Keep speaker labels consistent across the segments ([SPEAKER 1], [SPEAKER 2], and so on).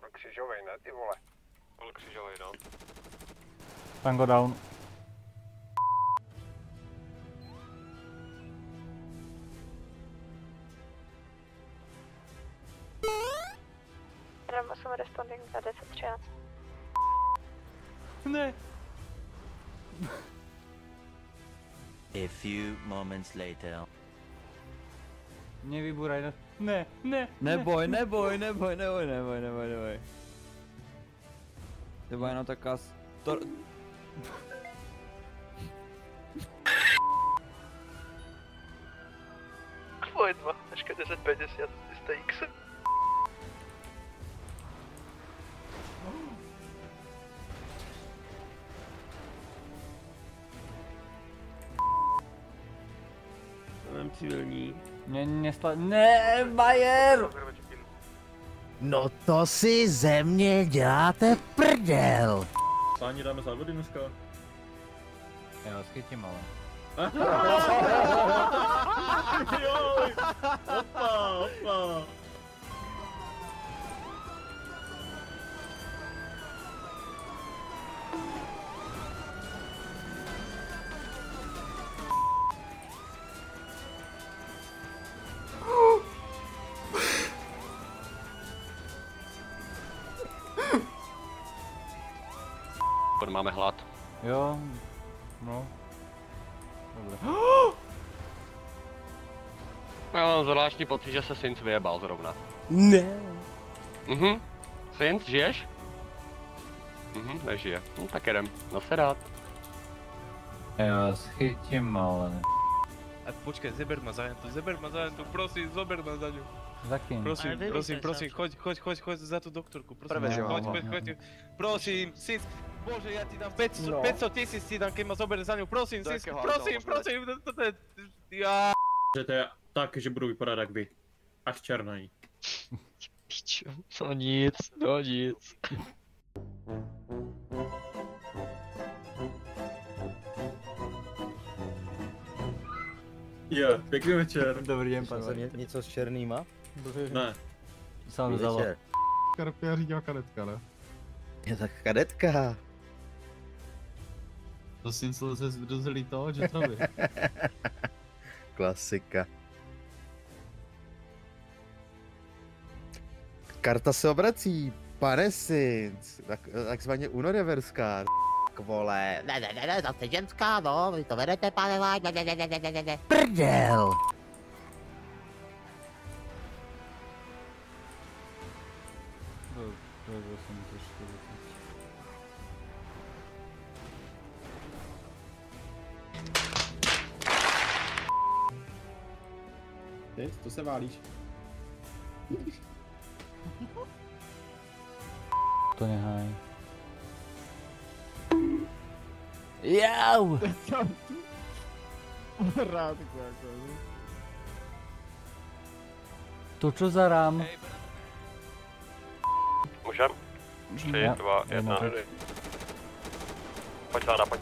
[SPEAKER 1] Byl křižovej, ne ty vole?
[SPEAKER 2] Byl křižovej, no.
[SPEAKER 3] Tango down.
[SPEAKER 4] Ram 8 responding na 1013.
[SPEAKER 3] Ne.
[SPEAKER 5] A few moments later.
[SPEAKER 3] Nevyburaj na... Ne, ne,
[SPEAKER 6] Neboj. To byla jenom taká
[SPEAKER 2] Tvoje 2, dneška 1050, jste X.
[SPEAKER 7] Mám civilní.
[SPEAKER 3] Ne, Bayer!
[SPEAKER 8] No to si ze mě děláte prdel.
[SPEAKER 7] Sáni dáme závody dneska.
[SPEAKER 3] Já ho schytím, ale.
[SPEAKER 7] Joj! Opa.
[SPEAKER 2] Máme hlad.
[SPEAKER 3] Jo, no. Dobře.
[SPEAKER 2] Já mám zvláštní pocit, že se Sins vyjebal zrovna.
[SPEAKER 8] Ne.
[SPEAKER 2] Sins, žiješ? Nežije. No tak jedem. No se rád.
[SPEAKER 3] Já schytím, ale ne.
[SPEAKER 9] A počkej, zeber ma zajętu, prosím, zober ma za ňu.
[SPEAKER 3] Za kým?
[SPEAKER 9] Prosím, choď za tú doktorku, prosím, choď. Prosím, Sins, bože, ja ti dám 500 000 ti dám, keď ma zober za ňu, prosím, Sins, prosím, ja...
[SPEAKER 7] Že to je tak, že budu vypadat jak vy. Až černý.
[SPEAKER 2] Pičo, no nic.
[SPEAKER 7] Jo, pěkný večer.
[SPEAKER 3] Dobrý den, pane.
[SPEAKER 8] Něco s černýma?
[SPEAKER 7] Ne.
[SPEAKER 3] Sám vzala.
[SPEAKER 1] Karpia řídila kadetka, ne?
[SPEAKER 8] Je tak kadetka.
[SPEAKER 1] To si myslel se dozelí toho, že to by.
[SPEAKER 8] Klasika. Karta se obrací, pane Sins, takzvaně unoreverská. Vole, ne, zase ženská, no, vy to vedete, pane Váď, ne. Prdel!
[SPEAKER 1] Ty, to se válíš.
[SPEAKER 3] To nehaj. Jau!
[SPEAKER 1] Rád jako.
[SPEAKER 3] To čo za rám?
[SPEAKER 2] Můžem? 3, 2, 1. Pojď Záda, pojď.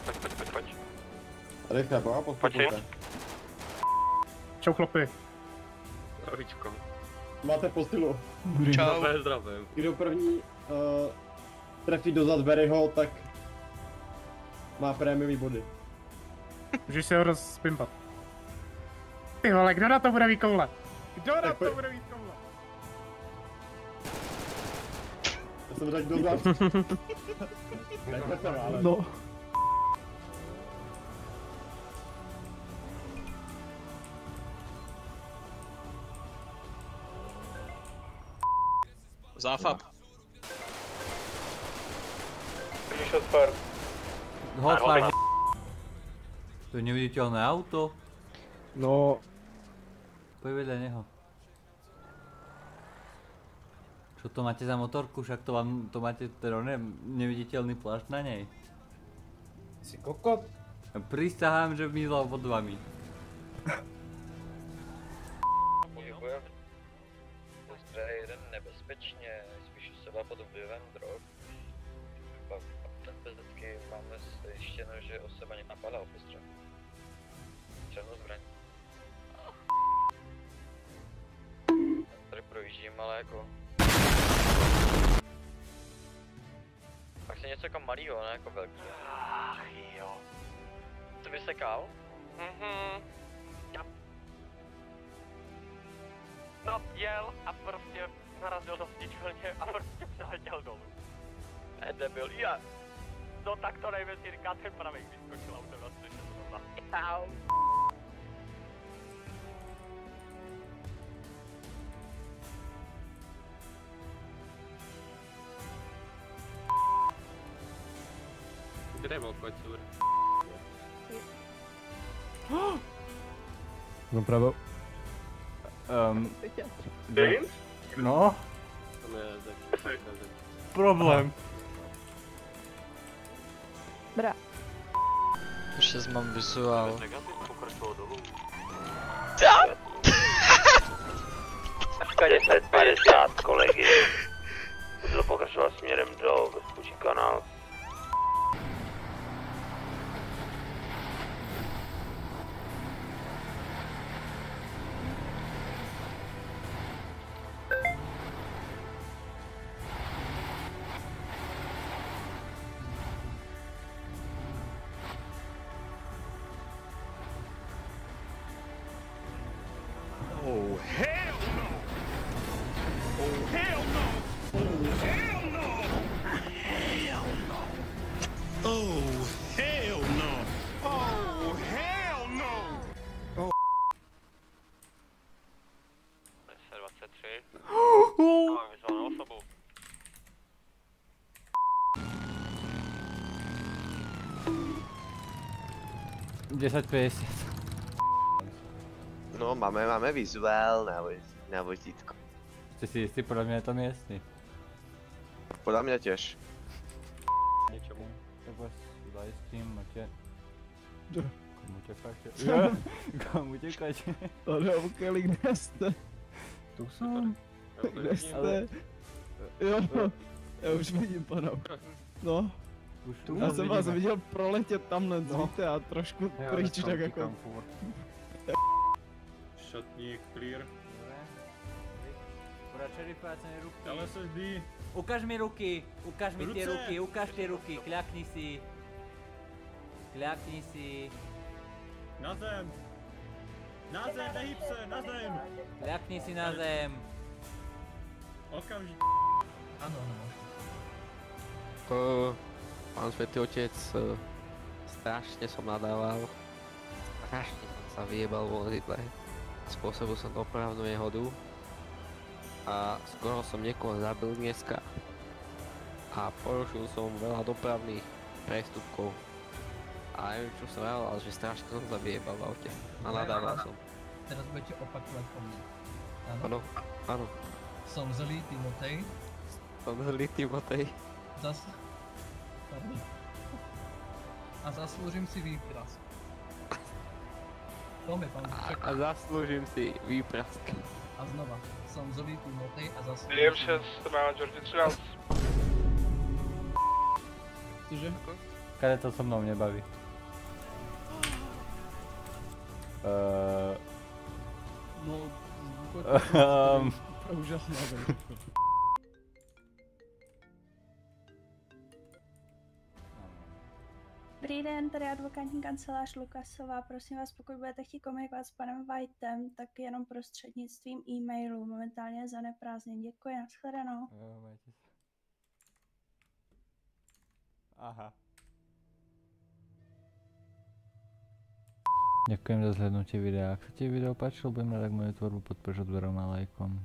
[SPEAKER 1] Rychle,
[SPEAKER 2] Pojď Sins.
[SPEAKER 1] Čau chlapi.
[SPEAKER 2] Zdravíčko.
[SPEAKER 1] Máte postilu.
[SPEAKER 2] Čau. Zdravím.
[SPEAKER 1] Kdo první trefí dozad Berryho, tak má prémiový body.
[SPEAKER 10] Můžeš se ho rozpimpat. Ty vole, kdo na to bude výkoule?
[SPEAKER 1] Já jsem řekl dozad.
[SPEAKER 10] No.
[SPEAKER 9] Záfab.
[SPEAKER 3] Hod fire. To je neviditeľné auto.
[SPEAKER 1] No.
[SPEAKER 3] Poď vedľa neho. Čo to máte za motorku? Však to máte teda neviditeľný plášť na nej.
[SPEAKER 1] Si kokot?
[SPEAKER 3] Prisahám, že mizol pod vami.
[SPEAKER 2] Jeden nebezpečně, spíš osoba pod vlivem drog. Bezdecky máme zjištěno, že osoba napadla postřel. Střelnou zbraň. Tady projíždím, ale jako... jako malýho, ne jako velký.
[SPEAKER 9] Ach jo.
[SPEAKER 2] To vysekal?
[SPEAKER 9] Ja. No, jel a prostě narazil do stičelně a prostě přeletěl dolů.
[SPEAKER 2] Debil.
[SPEAKER 9] Ja. No tak to nejme si říká ten pravej, vyskočil autem na střeše zrovna. Au.
[SPEAKER 7] Kde byl kocůr?
[SPEAKER 3] Dopravo. No, problém.
[SPEAKER 6] Už se mám vizuál.
[SPEAKER 2] Dneska 10:50 kolegy. Budu pokračovat směrem do Vespucci kanál.
[SPEAKER 9] Mám vyzvanou osobu.
[SPEAKER 11] No, máme vizuál na vozítku.
[SPEAKER 3] Jste si jistý, podle mě je to městný.
[SPEAKER 11] Podle mě těž.
[SPEAKER 7] Něčemu.
[SPEAKER 3] Tak vás livestream, máte... Komu utěkáte? Komu utěkáte?
[SPEAKER 1] Ale Kelly, kde jste?
[SPEAKER 10] Tu jsem.
[SPEAKER 1] Kde jste? Jo, já už vidím pana. No, já jsem vás viděl proletět tamhle, víte, a trošku pryč, tak jako...
[SPEAKER 7] Šatník, clear.
[SPEAKER 3] Pořád šerife, ať se mi ruky.
[SPEAKER 7] Ale se zdí.
[SPEAKER 3] Ukaž mi ruky, ukaž mi ty
[SPEAKER 7] Ruce.
[SPEAKER 3] ruky, ukaž ty ruky, kľakni si. Kľakni si.
[SPEAKER 7] Na zem! Na zem, nehyb se, na zem!
[SPEAKER 3] Kľakni si na zem.
[SPEAKER 7] Okamžitě.
[SPEAKER 6] Pán Svätý Otec, strašne som nadával. Strašne som sa vyjebal vo vozidle. Spôsobil som dopravnú nehodu. A skoro som niekoho zabil dneska. A porušil som veľa dopravných prestupkov. A neviem čo som hovoril, že strašne som sa vyjebal v aute. A nadával som.
[SPEAKER 12] Teraz budete opakovať po mne.
[SPEAKER 6] Áno, áno.
[SPEAKER 12] Som zlý Timotej.
[SPEAKER 6] Som zlý Timotej.
[SPEAKER 12] Pardon. A zaslúžim si výprask. To mi pán čaká.
[SPEAKER 6] A zaslúžim si výprask.
[SPEAKER 12] A znova. Som zlý Timotej a zaslúžim
[SPEAKER 9] William
[SPEAKER 12] si
[SPEAKER 9] 6, to má George 13.
[SPEAKER 1] Cože?
[SPEAKER 3] Kade to so mnou nebaví.
[SPEAKER 1] No, úžasná věc.
[SPEAKER 4] Dobrý den, tady advokátní kancelář Lukasová. Prosím vás, pokud budete chtít komunikovat s panem Whitem, tak jenom prostřednictvím e-mailu. Momentálně je zaneprázdněn. Děkuji, nashledanou.
[SPEAKER 3] Aha. Ďakujem za zhlédnutie videa. Ak sa ti video páčilo, budem rád, ak moju tvorbu podporíš odberom a lajkom.